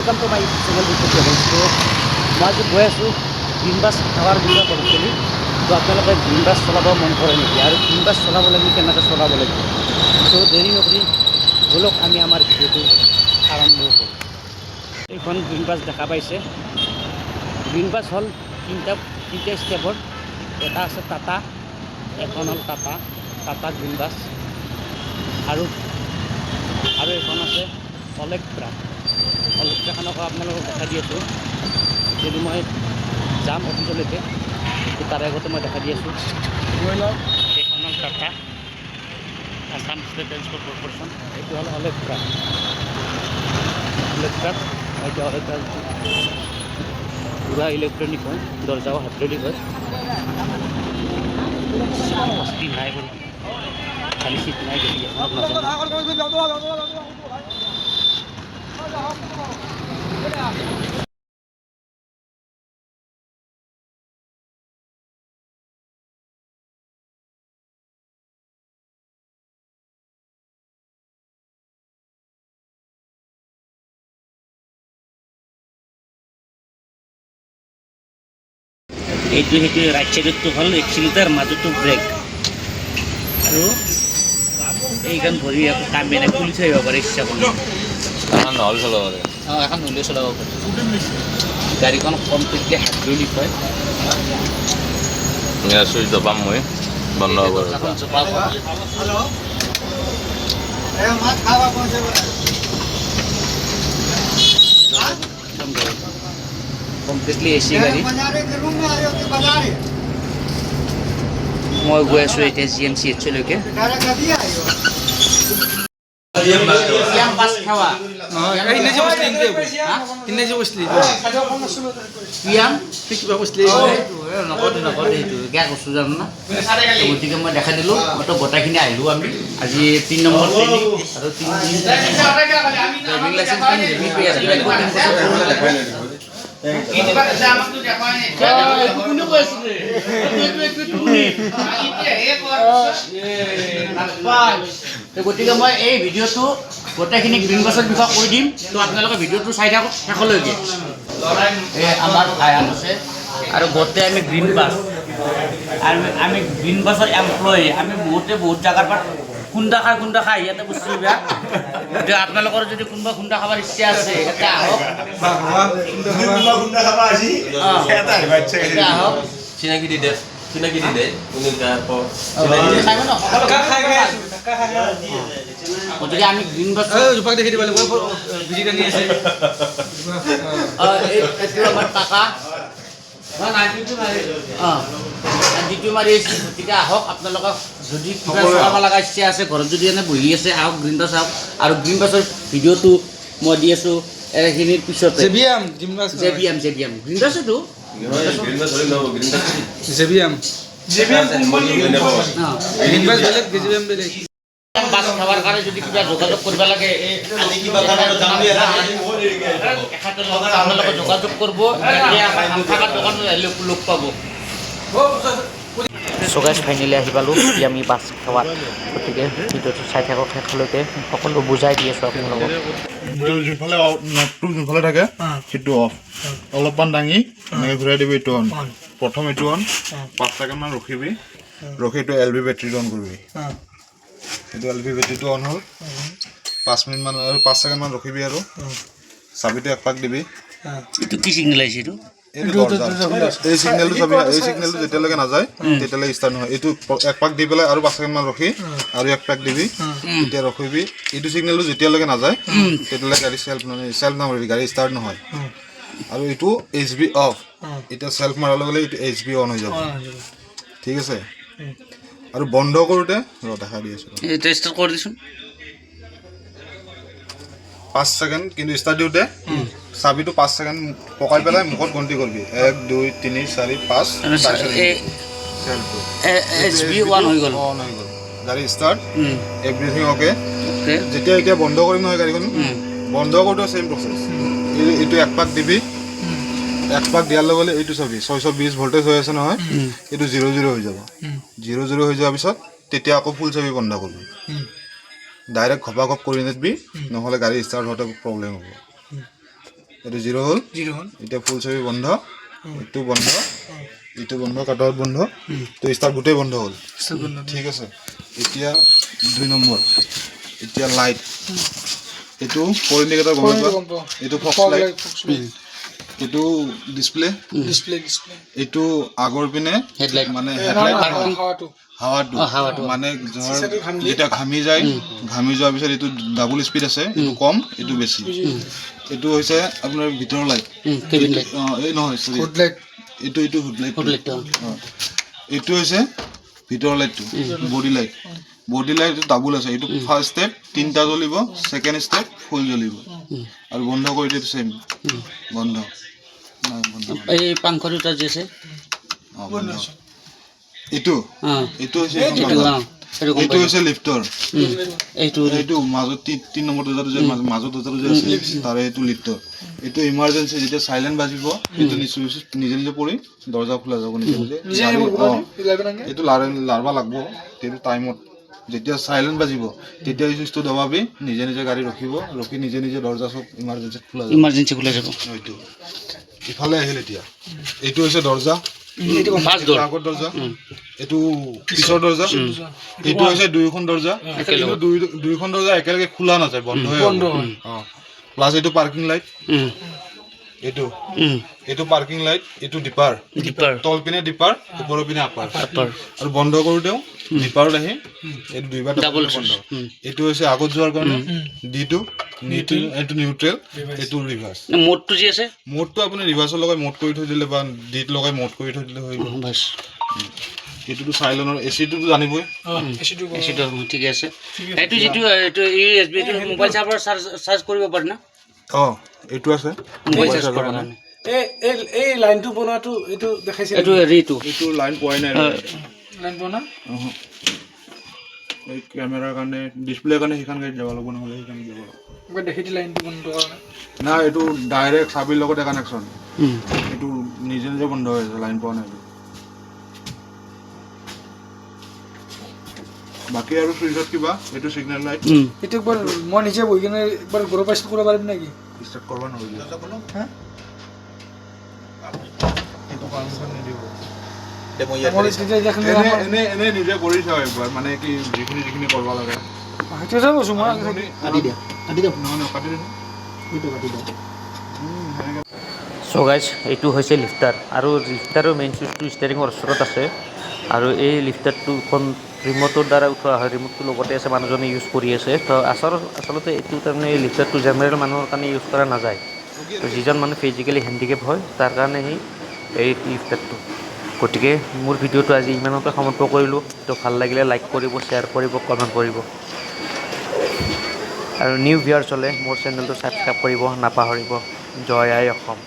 Welcome to my channel YouTube channel. So, মই আজি গৈ আছোঁ গ্ৰীণ বাছ সেৱাৰ বিষয়ে ক'ব বুলি। তো আপোনালোকে গ্ৰীণ বাছ চলাব মন কৰে নেকি আৰু গ্ৰীণ বাছ চলাব লাগিলে কেনেকৈ চলাব লাগিব? তো দেৰি নকৰি ব'লক আমি আমাৰ ভিডিঅ'টো আৰম্ভ কৰোঁ। এইখন গ্ৰীণ বাছ দেখা পাইছে। গ্ৰীণ বাছ হ'ল তিনিটা ষ্টেপৰ। এটা আছে টাটা, এখন হ'ল টাটা গ্ৰীণ বাছ আৰু এখন আছে অলেক্ট্ৰাখনকো আপোনালোকক দেখা দি আছোঁ। যদি মই যাম অফিচলৈকে তাৰে আগতে মই দেখা দি আছোঁ। এইখন হ'ল Tata Assam state transport corporation. এইটো হ'ল অলেক্ট্ৰা পুৰা ইলেক্ট্ৰনিক হয়, দৰ্জাও হাইড্ৰলিক হয়। স্পীড নাই বাৰু, খালি চিট নাই গতিকে এইটো ৰাইট চাইডতো হ'ল এক্সিলেটাৰ, মাজতো ব্ৰেক আৰু এইখন ভৰি আকৌ কামে নাই, খুলি থৈ আহিব পাৰে ইচ্ছা কৰিলে। এখন নহ'লে চলাব পাৰে, এখন নহ'লেও চলাব পাৰে। গাড়ীখন কমপ্লিটলি হাইড্ৰলিক হয়। চুইচ দবাম মই বন্ধ হ'ব। কমপ্লিটলি এ চি গাড়ী। মই গৈ আছোঁ এতিয়া GMCHলৈকে। গতিকে মই দেখাই দিলোঁ, মইতো গোটেইখিনি আহিলোঁ। আমি আজি 3 নম্বৰ ট্ৰেইনিং আৰু 3 দিন ড্ৰাইভিং গতিকে মই এই ভিডিঅ'টো গোটেইখিনি গ্ৰীণ বাছৰ বিষয়ে কৈ দিম। তো আপোনালোকে ভিডিঅ'টো চাই থাকক শেষলৈকে। আমাৰ ভাইহাল আছে আৰু গোটেই আমি গ্ৰীণ বাছ, আমি গ্ৰীণ বাছৰ এমপ্লয়ী। আমি বহুত জেগাৰ পৰা খুন্দা খাই ইয়াতে বস্তু বেয়া। আপোনালোকৰ যদি কোনোবা খুন্দা খাবৰ ইচ্ছা আছে ইয়াতে আহক, আহক। চিনাকি দি দে গতিকে আমি গ্ৰীণ বাছ দেখি দিব লাগিব। এইটো আমাৰ টাকা ডিউটি মাৰি আছে। গতিকে আহক আপোনালোকক, যদি কিবা চলাব লগা ইচ্ছা আছে, ঘৰত যদি এনে বহি আছে আহক, গ্ৰীণ বাছ আহক। আৰু গ্ৰীণ বাছৰ ভিডিঅ'টো মই দি আছোঁ এইখিনিৰ পিছতে। জেবিএম গ্ৰীণ বাছতো বাছ খাবৰ কাৰণে যদি কিবা যোগাযোগ কৰিব লাগে আপোনালোকে যোগাযোগ কৰিব, দোকান লগ পাব। চৌগাছ ফাইনেলি আহি পালোঁ আমি বাছ খাৱাত। গতিকে ভিডিঅ'টো চাই থাকক শেষলৈকে, সকলো বুজাই দি আছোঁ আপোনালোকক। যোনফালে নটটো যোনফালে থাকে সেইটো অফ, অলপমান দাঙি এনেকৈ ঘূৰাই দিবি। এইটো অন, প্ৰথম এইটো অন, 5 ছেকেণ্ডমান ৰখিবি, ৰখি এইটো LV বেটাৰীটো অন কৰিবি। এইটো LV বেটাৰীটো অন হ'ল, 5 মিনিটমান আৰু 5 ছেকেণ্ডমান ৰখিবি আৰু চাবিটো একপাক দিবি। এইটো কি চিগনেল আহিছে? এই চিগনেলটো চাবি, এই চিগনেলটো যেতিয়ালৈকে নাযায় তেতিয়ালৈকে ষ্টাৰ্ট নহয়। এইটো একপাক দি পেলাই আৰু 5 ছেকেণ্ডমান ৰখি আৰু এক পাক দিবি, এতিয়া ৰখিবি। এইটো চিগনেলটো যেতিয়ালৈকে নাযায় তেতিয়ালৈকে গাড়ী চেল্ফ নমাৰিবি, গাড়ী ষ্টাৰ্ট নহয়। আৰু এইটো HB অফ, এতিয়া চেল্ফ মাৰাৰ লগে লগে এইটো HB অন হৈ যাব। ঠিক আছে। আৰু বন্ধ কৰোঁতে দেখা দি আছোঁ, ষ্টাৰ্ট কৰি দিছোঁ 5 ছেকেণ্ড, কিন্তু ষ্টাৰ্ট দিওঁতে চাবিটো 5 ছেকেণ্ড পকাই পেলাই মুখত গন্তি কৰিবি। 1 2 3 4 5 অন হৈ গ'ল। গাড়ী ষ্টাৰ্ট, এভৰিথিং অ'কে। যেতিয়া এতিয়া বন্ধ কৰিম নহয় গাড়ীখন, বন্ধ কৰোঁতে ছেইম প্ৰচেছ। এইটো একপাক দিবি, একপাক দিয়াৰ লগে লগে এইটো চাবি 620 ভল্টেজ হৈ আছে নহয়, এইটো 0 হৈ যাব। 0 হৈ যোৱাৰ পিছত তেতিয়া আকৌ ফুল চাবি বন্ধ কৰিবি। ডাইৰেক্ট ঘপা ঘপ কৰি নিদিবি, নহ'লে গাড়ী ষ্টাৰ্ট হওঁতে প্ৰব্লেম হ'ব। এইটো 0 হ'ল এতিয়া ফুল ছবি বন্ধ এইটো বন্ধ এইটো বন্ধ কাট আউট বন্ধ তো ষ্টাৰ্ট গোটেই বন্ধ হ'ল ঠিক আছে এতিয়া 2 নম্বৰ এতিয়া লাইট এইটো ফৰ ইণ্ডিকেটৰ গম পাবা এইটো ফক্স লাইট এইটো ডিসপ্লে এইটো আগৰ পিনে হেডলাইট মানে হেডলাইট হাৱাটো মানে যেটা ঘামি যায় ঘামি যোৱাৰ পিছত এইটো ডাবল স্পীড আছে এইটো কম এইটো বেছি এইটো হৈছে আপোনাৰ ভিতৰৰ লাইট কেবিন লাইট এই নহয় সৰি ফুড লাইট এইটো হুড লাইট এইটো হৈছে ভিতৰৰ লাইটটো বডি লাইট ডাবল আছে এইটো ফাৰ্স্ট স্টেপ তিনটা জ্বলিব সেকেন্ড স্টেপ ফুল জ্বলিব আৰু বন্ধ কৰি দিটো সেম বন্ধ এই পাংখ দুটা যে আছে এইটো হৈছে লিফ্টৰ এইটো মাজত 3 নম্বৰ দৰজাটো যে মাজত দৰজাটো যে আছে তাৰে এইটো লিফ্টৰ এইটো ইমাৰ্জেন্সি যেতিয়া সাইলেন্ট বাজিব এইটো নিজে নিজে পৰি দৰজা খোলা যাব নিজে এইটো লাৰবা লাগব তেটো টাইমত যেতিয়া সাইলেন্ট বাজিব তেতিয়া এই সুইচটো দবাবি নিজে নিজে গাড়ী ৰখি নিজে নিজে দৰজা সব ইমাৰ্জেন্সি খোলা যাব এইটো ইফালে আহিল এতিয়া এইটো হৈছে দৰজা এইটো পাঁচ আগৰ দৰজা এইটো পিছৰ দৰজা এইটো হৈছে দুইখন দৰজা কিন্তু দুইখন দৰজা একেলগে খোলা নাযায় বন্ধ হয় প্লাস এইটো পাৰ্কিং লাইট এইটো পাৰ্কিং লাইট এইটো ডিপাৰ তল পিনে ডিপাৰ ওপৰ পিনে আপাৰ আৰু বন্ধ কৰোতেও ডিপাৰত আহি এইটো দুইবাৰ ডাবল বন্ধ এইটো হৈছে আগত যোৱাৰ কাৰণে ডিটো এইটো নিউট্ৰেল এইটো ৰিভাৰ্স মোডটো যি আছে মোডটো আপুনি ৰিভাৰ্সৰ লগাই মোড কৰি থৈ দিলে বা ডিট লগাই মোড কৰি থৈ দিলে হৈ গ'ল বাস এইটো সাইলেন্টৰ এচিটো জানিবই এচিটো ঠিক আছে এইটো যেটো এইটো ইউএসবি টো মোবাইল চাৰ্জাৰ চাৰ্জ কৰিব পাৰি না এইটো আছে মোবাইল চাৰ্জ কৰা না এই লাইনটো বনাটো এইটো দেখাইছে এইটো লাইন পোৱাই নাই লাইন বনা এই ক্যামেৰাৰ কাৰণে ডিসপ্লে কাৰণে হিকান গাড়ী যাব লাগিব নহলে হিকান যাব মই দেখিতি লাইনটো বন্ধ কৰা না এইটো ডাইৰেক্ট চাবিৰ লগতে কানেকচন এইটো নিজে নিজে বন্ধ হৈ যায় লাইন পোৱা নাই বাকি আৰু সুইচত কিবা এইটো সিগন্যাল লাইট এইটো একবাৰ মই নিজে বহি কিনে একবাৰ গৰ পাইছ কৰিব পাৰিম নেকি ষ্টাৰ্ট কৰবা নহ'লে হা এইটো কানেকচন নিদিব এনে নিজে কৰি চাও একবাৰ মানে কি যিখিনি কৰবা লাগে সেইটো কৈছো মই কাটি দে নহয় কাটি দে সো গাইজ এইটো হৈছে লিফ্টাৰ আৰু লিফ্টাৰৰ মেইন সুইচটো ষ্টেৰিঙৰ ওচৰত আছে আৰু এই লিফ্টাৰটো কোন ৰিমোটৰ দ্বাৰা উঠোৱা হয় ৰিমোটটো লগতে আছে মানুহজনে ইউজ কৰি আছে তো আচলতে এইটো তাৰমানে এই লিফ্টাৰটো জেনেৰেল মানুহৰ কাৰণে ইউজ কৰা নাযায় তো যিজন মানুহ ফিজিকেলি হেণ্ডিকেপ হয় তাৰ কাৰণে এই লিফ্টাৰটো গতিকে মোৰ ভিডিঅ'টো আজি ইমানতে সমাপ্ত কৰিলোঁ তো ভাল লাগিলে লাইক কৰিব শ্বেয়াৰ কৰিব কমেণ্ট কৰিব আৰু নিউ ভিউৱাৰ্ছ হ'লে মোৰ চেনেলটো ছাবস্ক্ৰাইব কৰিব নাপাহৰিব জয় আই অসম